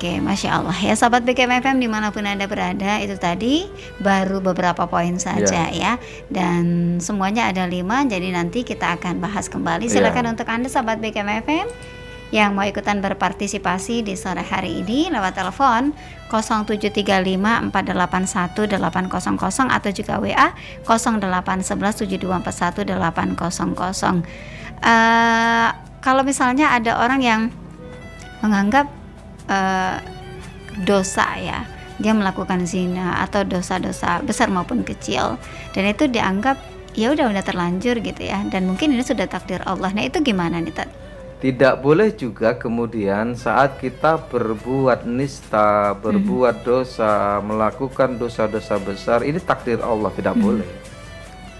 Oke, Masya Allah ya sahabat BKM FM dimanapun Anda berada, itu tadi baru beberapa poin saja ya. Dan semuanya ada 5, jadi nanti kita akan bahas kembali. Silakan untuk Anda sahabat BKM FM yang mau ikutan berpartisipasi di sore hari ini lewat telepon 0735481800 atau juga WA 08117241 kalau misalnya ada orang yang menganggap dosa ya, dia melakukan zina atau dosa-dosa besar maupun kecil, dan itu dianggap ya udah terlanjur gitu ya, dan mungkin ini sudah takdir Allah. Nah itu gimana nih Tat? Tidak boleh juga kemudian saat kita berbuat nista, berbuat dosa, melakukan dosa-dosa besar, ini takdir Allah, tidak boleh.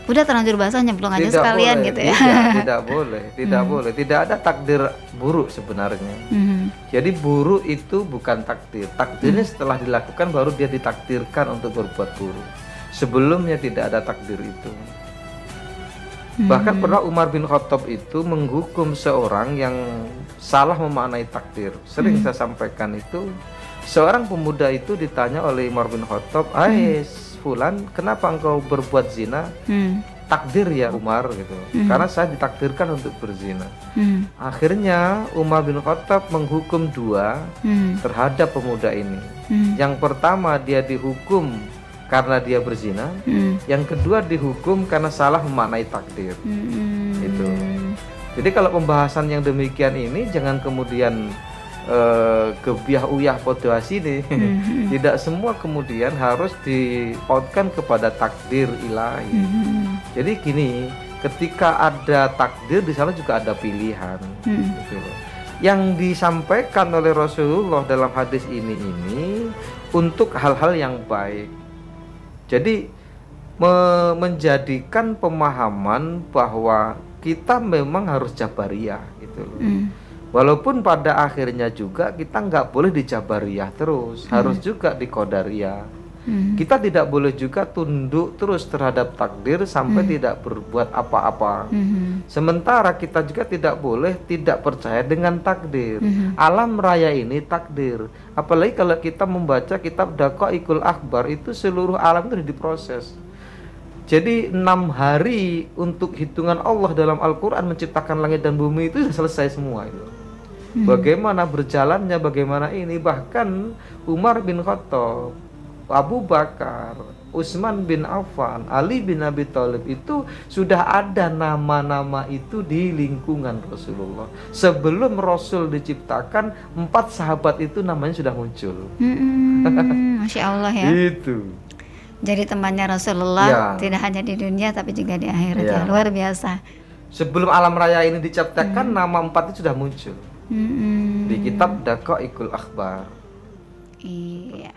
Udah terlanjur basah nyemplung aja sekalian gitu ya. Tidak boleh. Tidak ada takdir buruk sebenarnya. Jadi buruk itu bukan takdir. Takdirnya setelah dilakukan baru dia ditakdirkan untuk berbuat buruk. Sebelumnya tidak ada takdir itu. Bahkan pernah Umar bin Khattab itu menghukum seorang yang salah memaknai takdir. Sering saya sampaikan itu, seorang pemuda itu ditanya oleh Umar bin Khattab, Fulan, kenapa engkau berbuat zina? Takdir ya Umar gitu. Karena saya ditakdirkan untuk berzina. Akhirnya Umar bin Khattab menghukum 2 terhadap pemuda ini. Yang pertama dia dihukum karena dia berzina. Yang kedua dihukum karena salah memaknai takdir. Itu. Jadi kalau pembahasan yang demikian ini jangan kemudian kebiah uyah podo asine. Tidak semua kemudian harus dipautkan kepada takdir ilahi. Jadi gini, ketika ada takdir di sana juga ada pilihan. Gitu. Yang disampaikan oleh Rasulullah dalam hadis ini untuk hal-hal yang baik. Jadi menjadikan pemahaman bahwa kita memang harus jabariyah gitu loh. Walaupun pada akhirnya juga kita nggak boleh di jabariyah terus, harus juga di qadariyah. Kita tidak boleh juga tunduk terus terhadap takdir sampai tidak berbuat apa-apa. Sementara kita juga tidak boleh tidak percaya dengan takdir. Alam raya ini takdir. Apalagi kalau kita membaca kitab Daqaiqul Akhbar, itu seluruh alam itu diproses. Jadi 6 hari untuk hitungan Allah dalam Al-Quran menciptakan langit dan bumi itu sudah selesai semua itu. Bagaimana berjalannya, bagaimana ini, bahkan Umar bin Khattab, Abu Bakar, Utsman bin Affan, Ali bin Abi Thalib itu sudah ada nama-nama itu di lingkungan Rasulullah. Sebelum Rasul diciptakan, 4 sahabat itu namanya sudah muncul. Masya Allah ya. Itu. Jadi temannya Rasulullah tidak hanya di dunia tapi juga di akhirat ya. Luar biasa. Sebelum alam raya ini diciptakan, nama 4 itu sudah muncul di kitab Daqaiqul Akhbar. Iya.